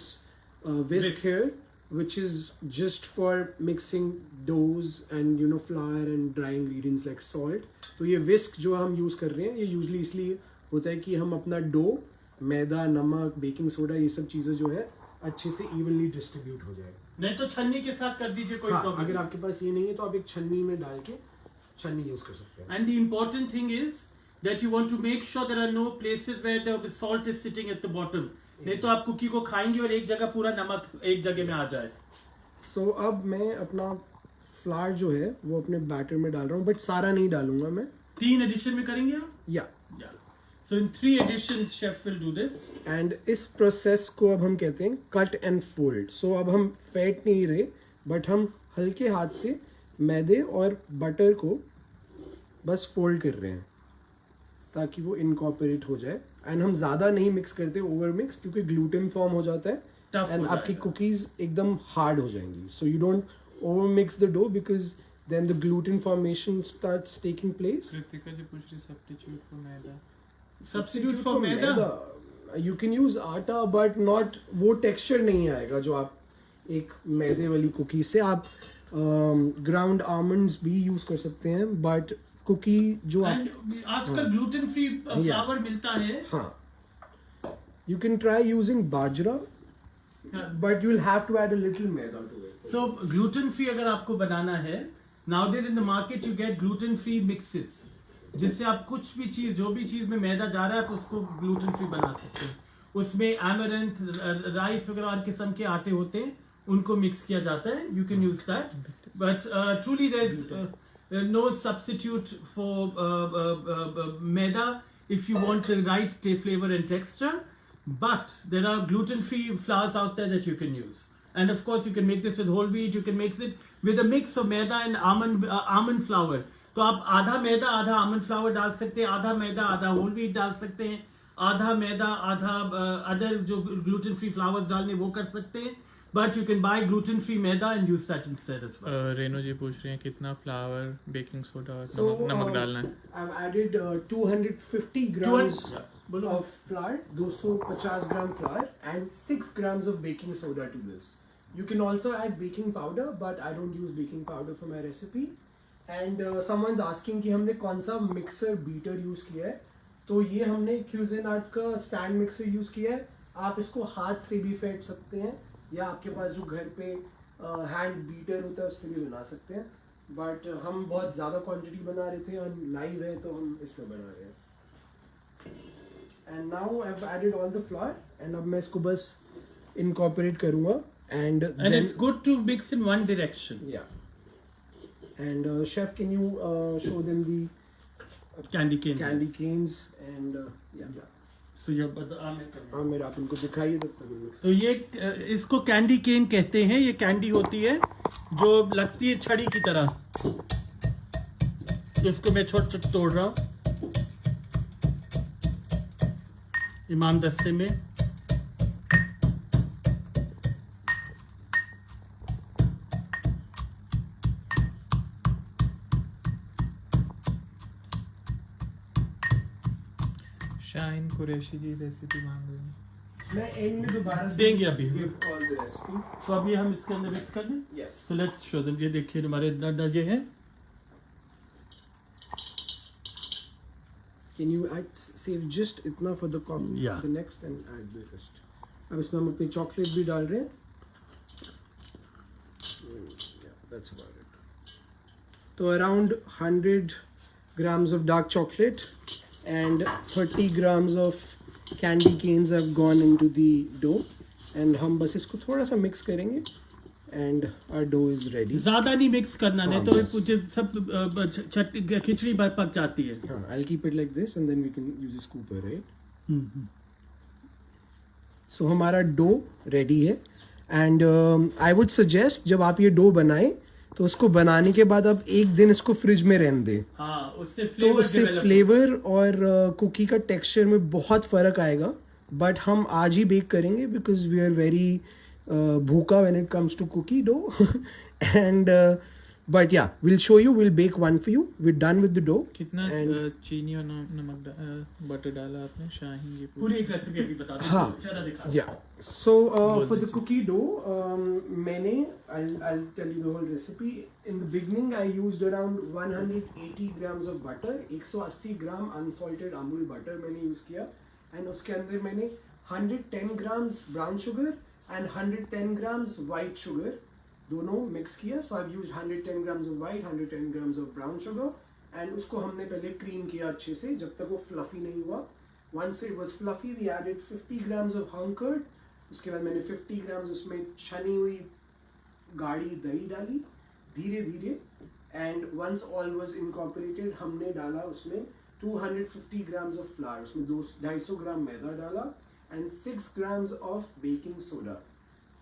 [SPEAKER 2] whisk
[SPEAKER 1] Whisk.
[SPEAKER 2] Here which is just for mixing doughs and you know flour and dry ingredients like salt. तो ये whisk जो हम यूज़ कर रहे हैं ये यूजली इसलिए होता है कि हम अपना डो, मैदा, नमक, बेकिंग सोडा, ये सब चीज़ें जो है अच्छे से इवनली डिस्ट्रीब्यूट हो जाए।
[SPEAKER 1] नहीं तो छन्नी के साथ कर दीजिए, कोई
[SPEAKER 2] हाँ,
[SPEAKER 1] प्रॉब्लम
[SPEAKER 2] अगर आपके पास ये नहीं है तो आप एक छन्नी में डाल के छन्नी यूज कर सकते हैं।
[SPEAKER 1] And the important thing is that you want to make sure there are no places where the salt is sitting at the bottom. नहीं तो आप कुकी को खाएंगे और एक जगह पूरा नमक एक जगह में आ जाए।
[SPEAKER 2] सो अब मैं अपना फ्लावर जो है वो अपने बैटर में डाल रहा हूँ, बट सारा नहीं डालूंगा मैं।
[SPEAKER 1] 3 एडिशन में करेंगे आप?
[SPEAKER 2] या
[SPEAKER 1] Yeah. So in 3 editions chef will do this.
[SPEAKER 2] And इस प्रोसेस को अब हम कहते हैं कट एंड फोल्ड। सो अब हम फेंट नहीं रहे, बट हम हल्के हाथ से मैदे और बटर को बस फोल्ड कर रहे हैं ताकि वो इनकॉर्पोरेट हो जाए। एंड हम ज़्यादा नहीं मिक्स करते ओवर मिक्स, क्योंकि ग्लूटेन फॉर्म हो जाता है
[SPEAKER 1] Tough
[SPEAKER 2] एंड
[SPEAKER 1] हो
[SPEAKER 2] आपकी
[SPEAKER 1] जाएगा।
[SPEAKER 2] कुकीज़ एकदम हार्ड हो जाएंगी। So you don't over mix the dough because then the gluten formation starts taking place.
[SPEAKER 3] Kritika ji पूछ रही substitute for maida.
[SPEAKER 1] Substitute for maida?
[SPEAKER 2] You can use atta, but not वो टेक्सचर नहीं आएगा जो आप एक मैदे वाली कुकी से। आप ग्राउंड आमंड्स भी यूज कर सकते हैं, बट कुकी जो आप
[SPEAKER 1] And आजकल ग्लूटेन फ्री फ्लावर मिलता है।
[SPEAKER 2] हाँ You can try using bajra, but you'll have to add a little maida to it.
[SPEAKER 1] So gluten free अगर आपको बनाना है, nowadays in the market you get gluten free mixes, जिससे आप कुछ भी चीज, जो भी चीज में मैदा जा रहा है, आप उसको gluten free बना सकते हैं. उसमें amaranth, राइस वगैरह और किस्म के आटे होते हैं, उनको मिक्स किया जाता है. You can use that, but truly there's no substitute for maida if you want the right flavor and texture. But there are gluten-free flours out there that you can use, and of course you can make this with whole wheat. You can mix it with a mix of maida and almond flour. तो आप आधा मैदा आधा almond flour डाल सकते हैं, आधा मैदा आधा whole wheat डाल सकते हैं, आधा मैदा आधा अदर जो gluten-free flours डालने वो कर सकते हैं. But you can buy gluten-free maida and use that instead as well.
[SPEAKER 3] Reno ji पूछ रहे हैं कितना फ्लावर, बेकिंग सोडा और
[SPEAKER 2] So,
[SPEAKER 3] नमक डालना है.
[SPEAKER 2] I've added 250 grams
[SPEAKER 1] बोलो.
[SPEAKER 2] of flour, 250 gram flour, and 6 grams of baking soda to this. You can also add baking powder, but I don't use baking powder for my recipe. And someone's asking कि हमने कौन सा mixer beater use किया है. तो ये हमने Cuisinart का stand mixer use किया है. आप इसको हाथ से भी फेंट सकते हैं, या आपके पास जो घर पे हैंड बीटर होता है उससे भी बना सकते हैं. बट हम बहुत ज़्यादा क्वांटिटी बना रहे थे और लाइव है तो हम इसमें बना रहे हैं. And now I have added all the flour, and अब मैं इसको बस इनकॉर्पोरेट करूँगा. And
[SPEAKER 1] It's good to mix in one direction.
[SPEAKER 2] Yeah and chef, can you show them the
[SPEAKER 1] Candy canes.
[SPEAKER 2] Candy canes and yeah
[SPEAKER 1] So ये करना.
[SPEAKER 2] हाँ, मेरा आप इनको दिखाइए तब तक मैं
[SPEAKER 1] तो ये इसको कैंडी केन कहते हैं. ये कैंडी होती है जो लगती है छड़ी की तरह. इसको मैं छोटे छोटे तोड़ रहा हूँ इमाम दस्ते में.
[SPEAKER 3] शाहीन कुरैशी जी रेसिपी मांग रहे हैं.
[SPEAKER 2] मैं एंड में दोबारा से
[SPEAKER 1] देंगे अभी.
[SPEAKER 2] give all the recipe.
[SPEAKER 1] तो अभी हम इसके अंदर मिक्स कर दें.
[SPEAKER 2] Yes.
[SPEAKER 1] So let's show them. ये देखिए हमारे ये हैं.
[SPEAKER 2] Can you save just इतना for the coffee?
[SPEAKER 1] Yeah.
[SPEAKER 2] The next and add the rest. अब इसमें हम अपनी चॉकलेट भी डाल रहे हैं. Yeah, that's about it. तो around 100 grams of dark chocolate and 30 grams of candy canes have gone into the dough, and हम बस इसको थोड़ा सा मिक्स करेंगे and our dough is ready.
[SPEAKER 1] ज्यादा नहीं मिक्स करना, नहीं
[SPEAKER 2] हाँ,
[SPEAKER 1] तो
[SPEAKER 2] बस.
[SPEAKER 1] कुछ सब खिचड़ी पक जाती है.
[SPEAKER 2] हाँ, I'll keep it like this and then we can use a scooper, right? So हमारा डो रेडी है. एंड आई वुड सजेस्ट जब आप ये डो बनाएं तो उसको बनाने के बाद आप एक दिन इसको फ्रिज में रहने दें.
[SPEAKER 1] हाँ, उससे
[SPEAKER 2] तो उससे फ्लेवर और कुकी का टेक्सचर में बहुत फ़र्क आएगा. बट हम आज ही बेक करेंगे बिकॉज वी आर वेरी भूखा when it comes to cookie dough. And but yeah will show you, will bake one for you. We done with the dough.
[SPEAKER 3] कितना
[SPEAKER 2] And-
[SPEAKER 3] चीनी और नमक बटर डाला आपने? शाहीन जी
[SPEAKER 1] पूरी एक रेसिपी अभी बता दो.
[SPEAKER 2] हाँ.
[SPEAKER 1] ज़रा दिखा.
[SPEAKER 2] Yeah. So for the cookie dough, मैंने I'll tell you the whole recipe. In the beginning, I used around 180 grams of butter. 180 gram unsalted Amul butter मैंने use किया. And उसके अंदर मैंने 110 grams brown sugar and 110 grams white sugar दोनों mix किया. So I've used 110 grams of white, 110 grams of brown sugar. And उसको हमने पहले cream किया अच्छे से जब तक वो fluffy नहीं हुआ. Once it was fluffy, we added 50 grams of hung curd. उसके बाद मैंने 50 ग्राम्स उसमें छनी हुई गाढ़ी दही डाली धीरे धीरे. And once all was incorporated हमने डाला उसमें 250 ग्राम्स ऑफ फ्लावर, उसमें 250 ग्राम मैदा डाला and 6 grams of baking soda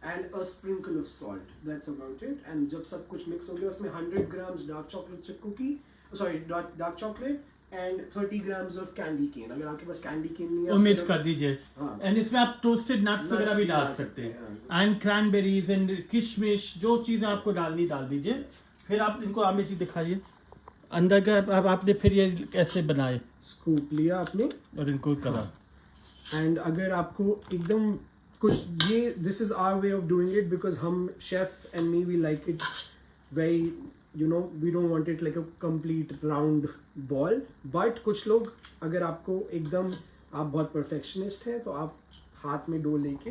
[SPEAKER 2] and a sprinkle of salt. That's about it. And जब सब कुछ मिक्स हो गया उसमें 100 grams dark chocolate chip cookie, sorry dark chocolate and 30 grams of candy cane. अगर आपके पास कैंडी केन नहीं है
[SPEAKER 1] ओमिट कर दीजिए.
[SPEAKER 2] हाँ.
[SPEAKER 1] एंड इसमें आप टोस्टेड नट्स वगैरह भी डाल सकते हैं. एंड क्रैनबेरीज एंड किशमिश, जो चीज़ें आपको डालनी डाल दीजिए. फिर आप इनको आमिर जी दिखाइए अंदर का. अब आपने फिर ये कैसे बनाए?
[SPEAKER 2] स्कूप लिया आपने
[SPEAKER 1] और इनको करा.
[SPEAKER 2] एंड अगर आपको एकदम कुछ ये this is our way of doing it because हम chef and me we like it very, you know, we don't want it like a complete round ball. But कुछ लोग, अगर आपको एकदम आप बहुत परफेक्शनिस्ट हैं तो आप हाथ में डो लेके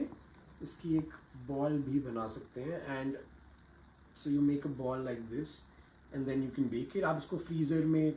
[SPEAKER 2] इसकी एक बॉल भी बना सकते हैं and so you make a ball like this and then you can bake it. आप इसको फ्रीजर में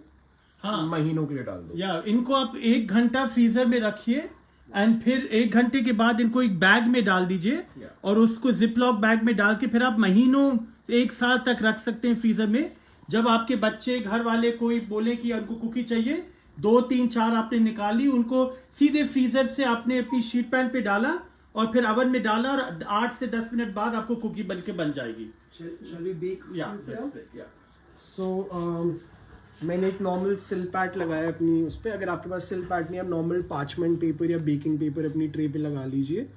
[SPEAKER 1] हाँ.
[SPEAKER 2] महीनों के लिए डाल दो.
[SPEAKER 1] या इनको आप 1 घंटा फ्रीजर में रखिए एंड फिर 1 घंटे के बाद इनको एक बैग में डाल दीजिए और उसको जिपलॉक बैग में डाल के फिर आप महीनों 1 साल तक रख सकते हैं फ्रीजर में. जब आपके बच्चे घर वाले कोई बोले कि उनको कुकी चाहिए 2 3 4 आपने निकाली उनको सीधे फ्रीजर से आपने अपनी शीट पैन पे डाला और फिर ओवन में डाला और 8 से 10 मिनट बाद आपको कुकी बन जाएगी.
[SPEAKER 2] Shall we bake?
[SPEAKER 1] या
[SPEAKER 2] So मैंने एक नॉर्मल सिल पैट लगाया अपनी उस पर. अगर आपके पास सिल पैट नहीं, आप नॉर्मल पार्चमेंट पेपर या बेकिंग पेपर अपनी ट्रे पे लगा लीजिए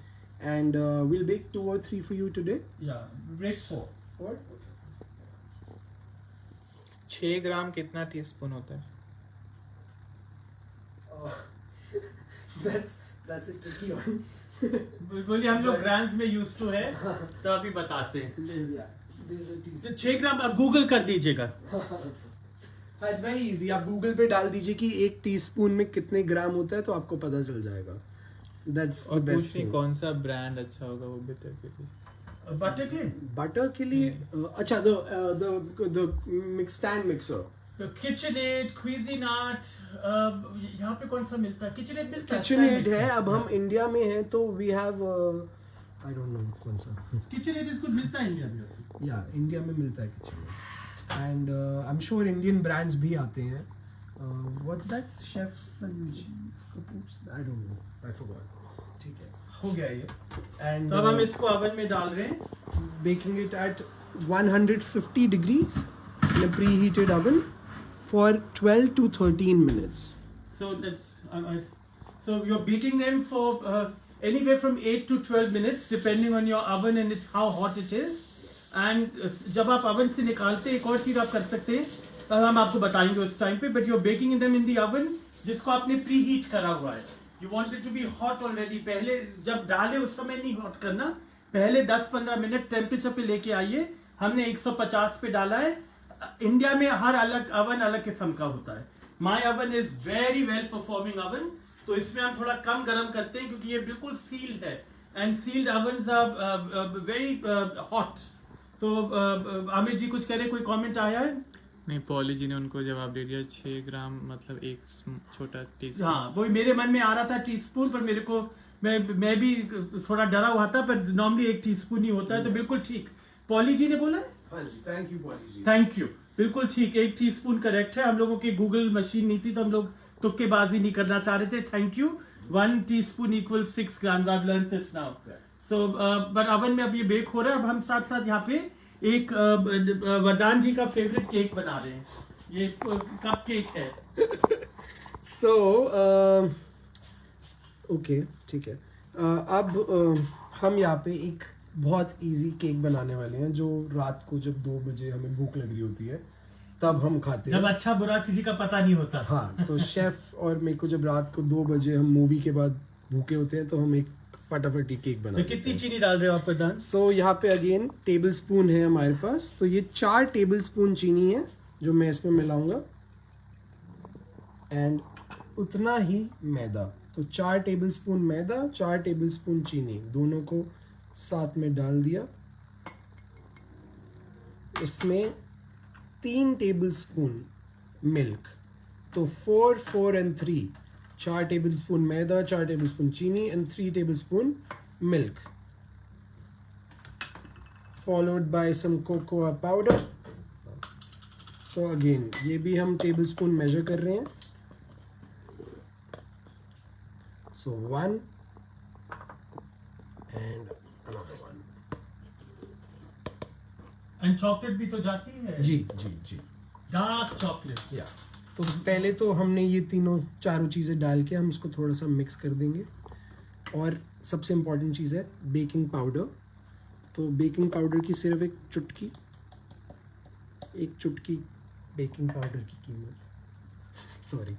[SPEAKER 2] and will bake 2 or 3 for you today.
[SPEAKER 1] या ब्रेक 4
[SPEAKER 3] 6 ग्राम कितना टीस्पून होता है?
[SPEAKER 2] That's a tricky one.
[SPEAKER 1] बोलिए हम लोग ग्राम्स में यूज टू है तो अभी बताते हैं.
[SPEAKER 2] Yeah, there's a teaspoon.
[SPEAKER 1] 6 ग्राम आप गूगल कर दीजिएगा.
[SPEAKER 2] It's very easy. आप गूगल पे डाल दीजिए कि 1 टीस्पून में कितने ग्राम होता है तो आपको पता चल जाएगा. That's the
[SPEAKER 3] और
[SPEAKER 2] best
[SPEAKER 3] पूछते
[SPEAKER 2] thing.
[SPEAKER 3] कौन सा ब्रांड अच्छा होगा वो बटर के लिए?
[SPEAKER 1] बटर के
[SPEAKER 2] बटर के लिए अच्छा the stand mixer.
[SPEAKER 1] KitchenAid, Cuisinart, यहाँ पे कौन सा मिलता है? KitchenAid मिलता है.
[SPEAKER 2] KitchenAid है. अब हम इंडिया में हैं तो we have I don't know कौन सा.
[SPEAKER 1] KitchenAid इसको मिलता है इंडिया में.
[SPEAKER 2] या इंडिया में मिलता है KitchenAid. And I am sure Indian brands भी आते हैं. What's that? Chef Sanjeev Kapoor? I don't know, I forgot. ठीक है, हो गया ये. एंड
[SPEAKER 1] तो अब हम इसको ओवन में डाल रहे हैं.
[SPEAKER 2] baking it at 150 degrees in a preheated oven for 12 to 13 minutes.
[SPEAKER 1] So that's so you're baking them for anywhere from 8 to 12 minutes depending on your oven and it's how hot it is. And जब आप oven से निकालते हैं एक और चीज आप कर सकते हैं हम आपको बताएंगे उस टाइम पे. But you're baking them in the oven जिसको आपने preheat करा हुआ है. You want it to be hot already. पहले जब डाले उस समय नहीं hot करना. पहले 10-15 मिनट टेम्परेचर पे लेके आइए. हमने 150 पे डाला है. इंडिया में हर अलग अवन अलग किस्म का होता है. My oven is very well performing oven. तो इसमें हम थोड़ा कम गर्म करते हैं क्योंकि ये बिल्कुल सील्ड है and sealed oven are very hot. तो आमिर जी कुछ कह रहे, कोई कमेंट आया है?
[SPEAKER 3] नहीं, पॉली जी ने उनको जवाब दे दिया. 6 ग्राम मतलब एक छोटा टीस्पून.
[SPEAKER 1] हाँ, वो मेरे मन में आ रहा था टीस्पून, पर मेरे को मैं भी थोड़ा डरा हुआ था. पर नॉर्मली 1 टीस्पून ही होता है. तो बिल्कुल ठीक पॉली जी ने बोला.
[SPEAKER 2] Thank you Polly ji.
[SPEAKER 1] Thank you. बिल्कुल ठीक, 1 टीस्पून करेक्ट है. हम लोगों की गूगल मशीन नहीं थी तो हम लोग तुक्केबाजी नहीं करना चाह रहे थे. Thank you. 1 teaspoon equal 6 gram. I have learn this now. So but oven में अब ये बेक हो रहा है. अब हम साथ साथ यहाँ पे एक वरदान जी का फेवरेट केक बना रहे हैं. ये कप केक है.
[SPEAKER 2] सो ओके, ठीक है. अब हम यहाँ पे एक बहुत इजी केक बनाने वाले हैं जो रात को जब 2 बजे हमें भूख लग रही होती है तब हम खाते हैं.
[SPEAKER 1] जब अच्छा बुरा किसी का पता नहीं होता.
[SPEAKER 2] हाँ, तो शेफ और मेरे को जब रात को 2 बजे हम मूवी के बाद भूखे होते हैं तो हम एक फटाफटी केक बनाते हैं.
[SPEAKER 1] कितनी चीनी डाल रहे हो आप वरदान?
[SPEAKER 2] सो यहाँ पे अगेन टेबल स्पून है हमारे पास. तो ये 4 टेबल स्पून चीनी है जो मैं इसमें मिलाऊंगा एंड उतना ही मैदा. तो 4 टेबल स्पून मैदा, 4 टेबल स्पून चीनी, दोनों को साथ में डाल दिया. इसमें 3 टेबल स्पून मिल्क. तो 4, 4 and 3, 4 टेबल स्पून मैदा, 4 टेबल स्पून चीनी and 3 tablespoon milk, followed by some cocoa powder. So again ये भी हम टेबल स्पून मेजर कर रहे हैं. So 1 and another 1.
[SPEAKER 1] And chocolate भी तो जाती है.
[SPEAKER 2] जी जी जी.
[SPEAKER 1] Dark chocolate.
[SPEAKER 2] या तो पहले तो हमने ये चारों चीज़ें डाल के हम इसको थोड़ा सा मिक्स कर देंगे. और सबसे इम्पॉर्टेंट चीज़ है बेकिंग पाउडर. तो बेकिंग पाउडर की सिर्फ एक चुटकी बेकिंग पाउडर की कीमत सॉरी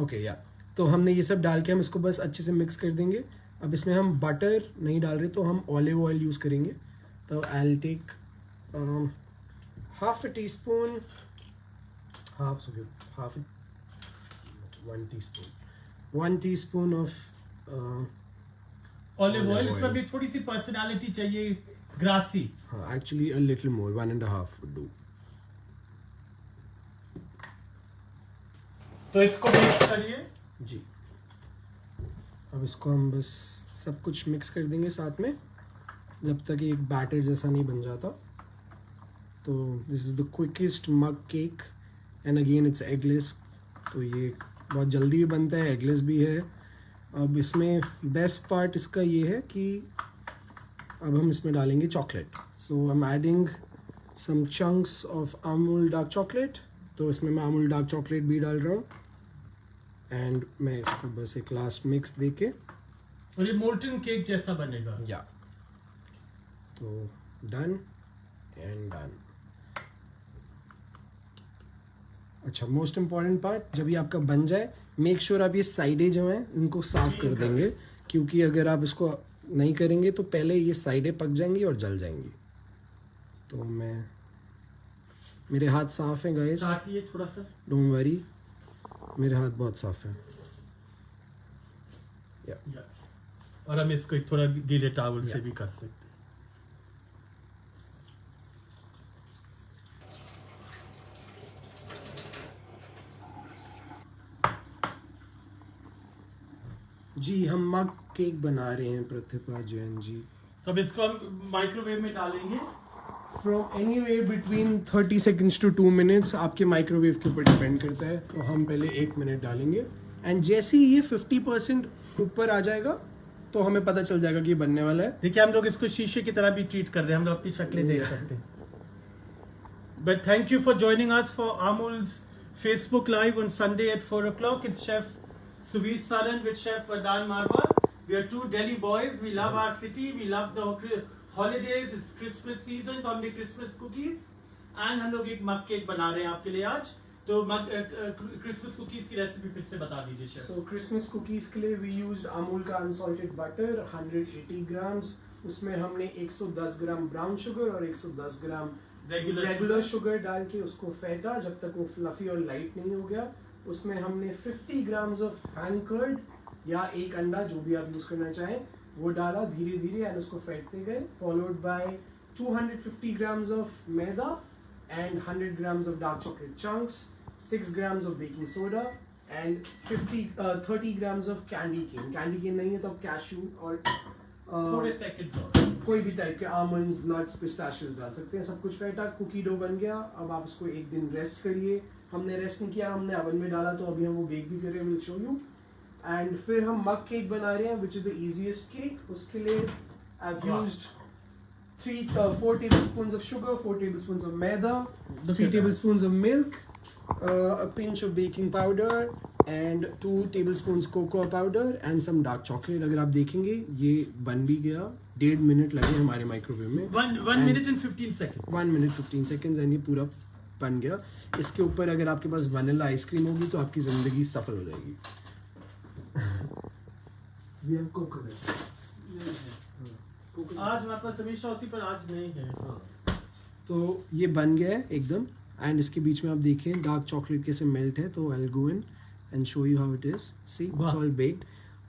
[SPEAKER 2] ओके या. तो हमने ये सब डाल के हम इसको बस अच्छे से मिक्स कर देंगे. अब इसमें हम बटर नहीं डाल रहे तो हम ऑलिव ऑयल यूज़ करेंगे. तो I will take half a teaspoon, 1 teaspoon of
[SPEAKER 1] olive oil, इसमें भी थोड़ी सी पर्सनालिटी चाहिए, ग्रासी।
[SPEAKER 2] हाँ, actually a little more, 1.5 would do.
[SPEAKER 1] तो इसको मिक्स करिए।
[SPEAKER 2] जी, अब इसको हम बस सब कुछ मिक्स कर देंगे साथ में, जब तक एक बैटर जैसा नहीं बन जाता। तो this is the quickest mug cake and again it's eggless, तो ये बहुत जल्दी भी बनता है, एगलेस भी है। अब इसमें बेस्ट पार्ट इसका ये है कि अब हम इसमें डालेंगे chocolate. So I am adding some chunks of Amul dark chocolate, तो इसमें मैं अमूल डार्क चॉकलेट भी डाल रहा हूँ एंड मैं इसको बस एक लास्ट मिक्स दे के,
[SPEAKER 1] और ये मोल्टन केक जैसा बनेगा।
[SPEAKER 2] या तो डन एंड डन। अच्छा, मोस्ट इम्पॉर्टेंट पार्ट, जब ये आपका बन जाए मेक श्योर आप ये साइडें जो हैं इनको साफ कर देंगे, क्योंकि अगर आप इसको नहीं करेंगे तो पहले ये साइडें पक जाएंगी और जल जाएंगी। तो मेरे हाथ साफ हैं गाइस,
[SPEAKER 1] काटिए थोड़ा सा,
[SPEAKER 2] डोंट वरी, मेरे हाथ बहुत साफ हैं।
[SPEAKER 1] या। और हम इसको एक थोड़ा गीले टॉवल से भी कर सकते हैं।
[SPEAKER 2] जी, हम मग केक बना रहे हैं प्रतिभा जैन जी।
[SPEAKER 1] तो अब इसको हम माइक्रोवेव में डालेंगे।
[SPEAKER 2] From any way between 30 seconds to 2 minutes, आपके माइक्रोवेव के ऊपर डिपेंड करता है। तो हम पहले 1 मिनट डालेंगे एंड जैसे ही ये 50% ऊपर आ जाएगा तो हमें पता चल जाएगा कि ये बनने वाला है।
[SPEAKER 1] देखिए, हम लोग इसको शीशे की तरह भी ट्रीट कर रहे हैं, हम लोग अपनी शक्लें देख सकते हैं। But thank you for joining us for Amul's Facebook Live on Sunday at 4 o'clock. It's Chef Suvir Saran with Chef Vardhan Marwar. We are two Delhi boys. We love our city. We love the holidays. It's Christmas season. तो हमने Christmas cookies and हम लोग एक मग cake बना रहे हैं आपके लिए आज। तो क्रिसमस कुकीज की रेसिपी फिर से बता दीजिए शेफ।
[SPEAKER 2] सो क्रिसमस कुकीज के लिए वी यूज्ड अमूल का अनसॉल्टेड बटर 180 ग्राम्स, उसमें हमने 110 ग्राम ब्राउन शुगर और 110 ग्राम रेगुलर शुगर डाल के उसको फेंटा जब तक वो फ्लफी और लाइट नहीं हो गया। उसमें हमने 50 ग्राम्स ऑफ हैंड कर्ड या एक अंडा, जो भी आप यूज करना चाहें, वो डाला धीरे धीरे एंड उसको फेंटते गए, followed by 250 grams of maida and 100 grams of dark chocolate chunks, 6 grams of baking soda and 30 grams of candy cane. Candy cane नहीं है तो आप cashew और
[SPEAKER 1] थोड़े सेकंड्स और
[SPEAKER 2] कोई भी टाइप के almonds, nuts, pistachios डाल सकते हैं। सब कुछ फेंटा, कुकी डो बन गया। अब आप उसको एक दिन रेस्ट करिए। हमने रेस्ट नहीं किया, हमने ओवन में डाला, तो अभी हम वो बेक भी कर रहे हैं, विल शो यू। एंड फिर हम मग केक बना रहे हैं which is the easiest cake. उसके लिए I have used 4 tablespoons of sugar, 4 tablespoons of maida, 3 tablespoons of milk, a pinch of baking powder and 2 tablespoons cocoa powder and some dark chocolate. अगर आप देखेंगे ये बन भी गया, 1.5 मिनट लगे हमारे माइक्रोवेव में।
[SPEAKER 1] 1 minute and 15 seconds.
[SPEAKER 2] 1 minute 15 seconds and ये पूरा बन गया। इसके ऊपर अगर आपके पास वनीला आइसक्रीम होगी तो आपकी ज़िंदगी सफल हो जाएगी। We have coconut.
[SPEAKER 1] आज हमारे पास हमेशा होती, पर आज नहीं है।
[SPEAKER 2] तो ये बन गया है एकदम एंड इसके बीच में आप देखें डार्क चॉकलेट कैसे मेल्ट है। तो I will go in and show you how it is. See it's all baked.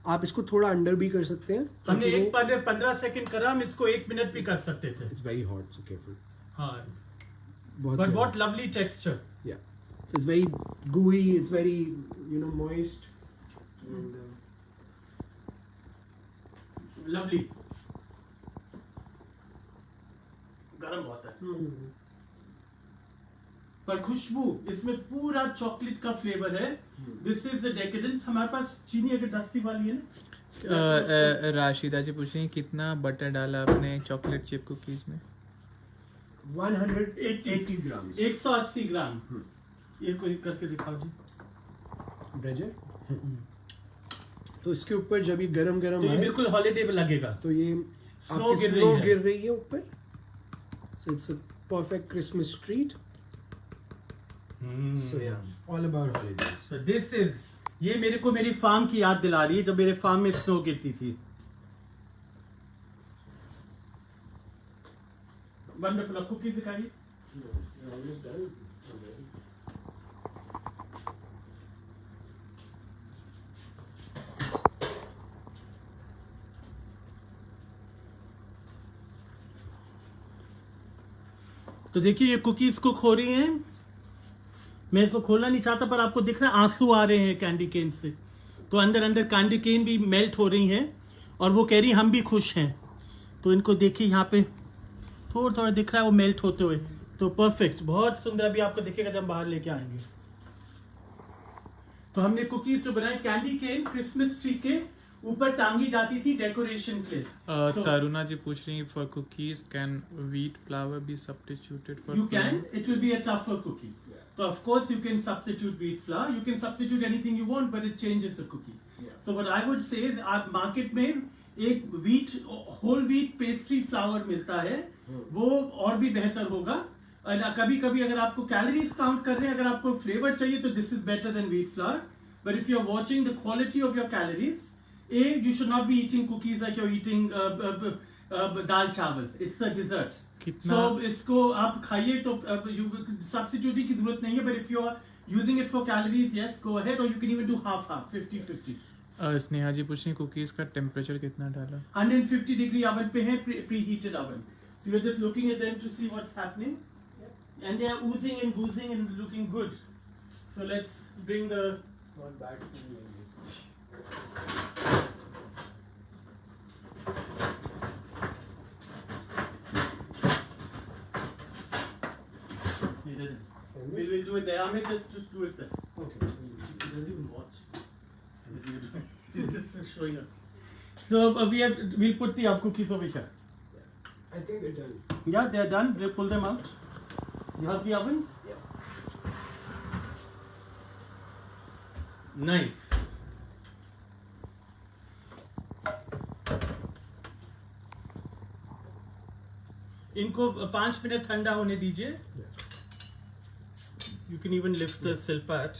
[SPEAKER 2] आप इसको थोड़ा अंडर भी कर सकते हैं।
[SPEAKER 1] हमने 15 सेकंड करा, हम इसको 1 मिनट भी कर सकते थे।
[SPEAKER 2] It's very hot, so careful.
[SPEAKER 1] हाँ,
[SPEAKER 2] बहुत
[SPEAKER 1] बट व्हाट लवली टेक्सचर।
[SPEAKER 2] या so it's very gooey, it's very moist and
[SPEAKER 1] lovely. गरम बहुत है पर खुशबू इसमें पूरा चॉकलेट का फ्लेवर है। This is the decadence. हमारे पास चीनी अगर दस्ती वाली है ना।
[SPEAKER 3] राशिदा जी पूछ रही हैं कितना बटर डाला आपने चॉकलेट चिप कुकीज में?
[SPEAKER 2] 180 ग्राम्स।
[SPEAKER 1] 180 ग्राम। ये कोई करके दिखाओ जी।
[SPEAKER 2] ब्रेजर। तो इसके ऊपर जब ये गरम
[SPEAKER 1] तो ये
[SPEAKER 2] है
[SPEAKER 1] बिल्कुल हॉलीडे में लगेगा।
[SPEAKER 2] तो ये
[SPEAKER 1] स्नो
[SPEAKER 2] गिर रही है ऊपर। So it's a perfect Christmas treat. So yeah, all about holidays.
[SPEAKER 1] So this is, ये मेरे को मेरी फार्म की याद दिला रही है जब मेरे फार्म में स्नो गिरती थी। वंडरफुल। कुकीज दिखाइए। तो देखिए ये कुकीज कुक हो रही हैं। मैं इसको खोलना नहीं चाहता पर आपको दिख रहा है आंसू आ रहे हैं कैंडी केन से। तो अंदर अंदर कैंडी केन भी मेल्ट हो रही हैं और वो कह रही हम भी खुश हैं। तो इनको देखिए यहाँ पे थोड़ा थोड़ा दिख रहा है वो मेल्ट होते हुए। तो परफेक्ट, बहुत सुंदर। अभी आपको दिखेगा जब बाहर लेके आएंगे। तो हमने कुकीज जो बनाए कैंडी केन क्रिसमस ट्री के ऊपर टांगी जाती थी डेकोरेशन के लिए।
[SPEAKER 3] तरुणा जी पूछ रही for cookies can wheat flour be substituted for
[SPEAKER 1] You can. It will be a tougher cookie. So of course you can substitute wheat flour. You can substitute anything you want, but it changes the cookie. So what I would say is, आप market में एक whole wheat pastry flower मिलता है, वो और भी बेहतर होगा। और कभी कभी अगर आपको कैलोरीज काउंट कर रहे हैं, अगर आपको फ्लेवर चाहिए तो this is better than wheat flour. But if you are watching the quality of your calories, you should not be eating cookies like you're eating dal chawal. It's a dessert. So इसको आप खाइए तो substitute की जरूरत नहीं है. But if you are using it for calories, yes, go ahead. Or you can even do half, 50-50.
[SPEAKER 3] Sneha जी पूछ रही कुकीज का टेम्परेचर कितना डाला?
[SPEAKER 1] 150 डिग्री oven पे है, preheated oven. So we're just looking at them to see what's happening, and they are oozing and boozing and looking good. So let's bring the.
[SPEAKER 2] Not bad feeling.
[SPEAKER 1] We'll do it there. I may just do it there.
[SPEAKER 2] Okay.
[SPEAKER 1] He doesn't even watch. This is showing up. So we'll put the cookies over here.
[SPEAKER 2] I think they're done.
[SPEAKER 1] Yeah, they're done. We'll pull them out. You have the ovens?
[SPEAKER 2] Yeah.
[SPEAKER 1] Nice. इनको 5 minute ठंडा होने दीजिए. You can even lift the silpat.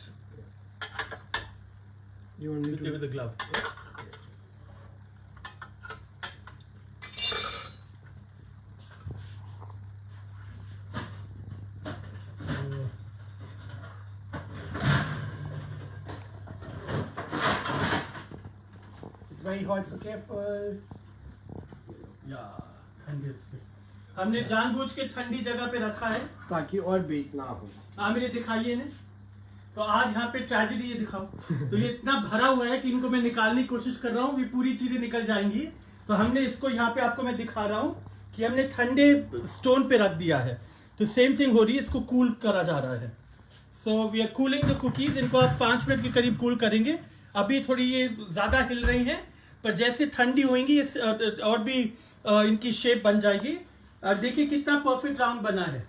[SPEAKER 2] You want me to
[SPEAKER 1] with the glove.
[SPEAKER 2] It's very hot, so careful.
[SPEAKER 1] Yeah, ठंडे पे. हमने जानबूझ के ठंडी जगह पे रखा है
[SPEAKER 2] ताकि और बेक ना हो.
[SPEAKER 1] मेरे दिखाइए ने. तो आज यहाँ पे ट्रेजेडी ये दिखाओ. तो ये इतना भरा हुआ है कि इनको मैं निकालने की कोशिश कर रहा हूँ, भी पूरी चीजें निकल जाएंगी. तो हमने इसको यहाँ पे आपको मैं दिखा रहा हूँ कि हमने ठंडे स्टोन पे रख दिया है. तो सेम थिंग हो रही है, इसको कूल करा जा रहा है. So we are cooling the cookies. इनको आप 5 मिनट के करीब कूल करेंगे. अभी थोड़ी ये ज्यादा हिल रही है, पर जैसे ठंडी होंगी और भी इनकी शेप बन जाएगी. और देखिए कितना परफेक्ट राउंड बना है.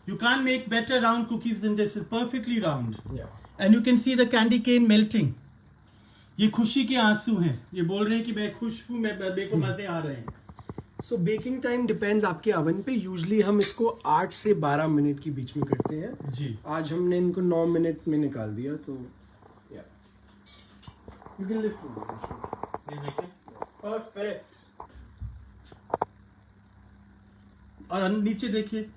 [SPEAKER 1] You can't make better round cookies than this. It's perfectly round.
[SPEAKER 2] Yeah.
[SPEAKER 1] And you can see the candy cane melting. ये खुशी के आंसू हैं. ये बोल रहे हैं कि मैं खुश हूँ, मेरे को मजे आ रहे हैं.
[SPEAKER 2] So baking time depends आपके oven पे. Usually हम इसको 8 से 12 मिनट के बीच में करते हैं.
[SPEAKER 1] जी.
[SPEAKER 2] आज हमने इनको 9 मिनट में निकाल दिया. तो yeah. You can lift it.
[SPEAKER 1] ये देखिए. Perfect. और नीचे देखिए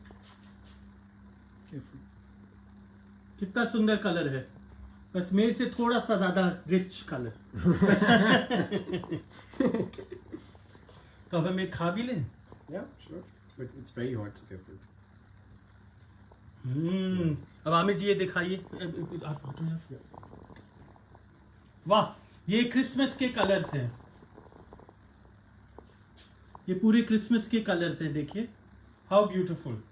[SPEAKER 2] Careful.
[SPEAKER 1] कितना सुंदर कलर है. बस मेरे से थोड़ा सा ज्यादा रिच कलर. तो अब हम एक खा भी लें.
[SPEAKER 2] Yeah, sure. But it's very hot, so careful.
[SPEAKER 1] अब आमिर जी ये दिखाइए. वाह, ये क्रिसमस के कलर्स हैं. ये पूरे क्रिसमस के कलर्स हैं. देखिए हाउ ब्यूटीफुल.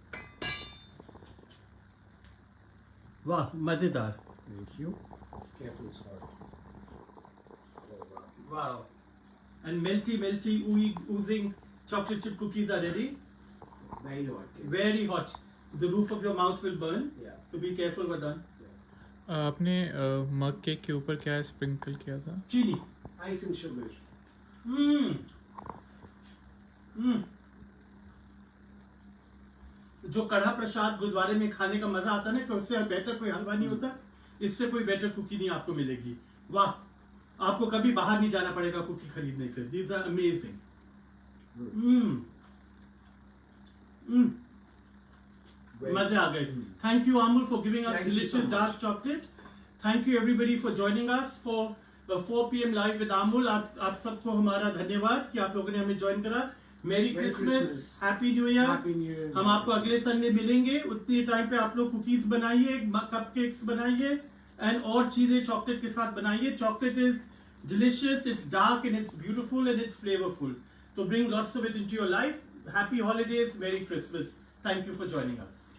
[SPEAKER 1] वाह, मजेदार.
[SPEAKER 2] Thank you. Careful, it's hot.
[SPEAKER 1] Wow. And melty, oozing chocolate chip cookies are ready.
[SPEAKER 2] Very hot.
[SPEAKER 1] Very hot. The roof of your mouth will burn.
[SPEAKER 2] Yeah.
[SPEAKER 1] So be careful, Vadan.
[SPEAKER 3] आपने मग cake के ऊपर क्या sprinkle किया था?
[SPEAKER 1] चीनी.
[SPEAKER 2] Ice and sugar.
[SPEAKER 1] जो कढ़ा प्रसाद गुरुद्वारे में खाने का मजा आता है ना, कि उससे बेहतर कोई हलवा नहीं होता. इससे कोई बेटर कुकी नहीं आपको मिलेगी. वाह, आपको कभी बाहर नहीं जाना पड़ेगा कुकी खरीदने के लिए. These are amazing. मजे आ गए. Thank you Amul for giving us delicious dark chocolate. Thank you everybody for joining us for 4 PM live with Amul. आप सबको हमारा धन्यवाद कि आप लोगों ने हमें ज्वाइन करा. मेरी
[SPEAKER 2] Merry
[SPEAKER 1] Christmas,
[SPEAKER 2] Christmas.
[SPEAKER 1] Happy new year.
[SPEAKER 2] Happy New Year.
[SPEAKER 1] हम आपको अगले संडे मिलेंगे। उतने टाइम पे आप लोग कुकीज बनाइए, कपकेक्स बनाइए एंड और चीजें चॉकलेट के साथ बनाइए। Chocolate is delicious, it's dark and it's beautiful and it's flavorful. So bring lots of it into your life. Happy holidays, Merry Christmas. Thank you for joining us.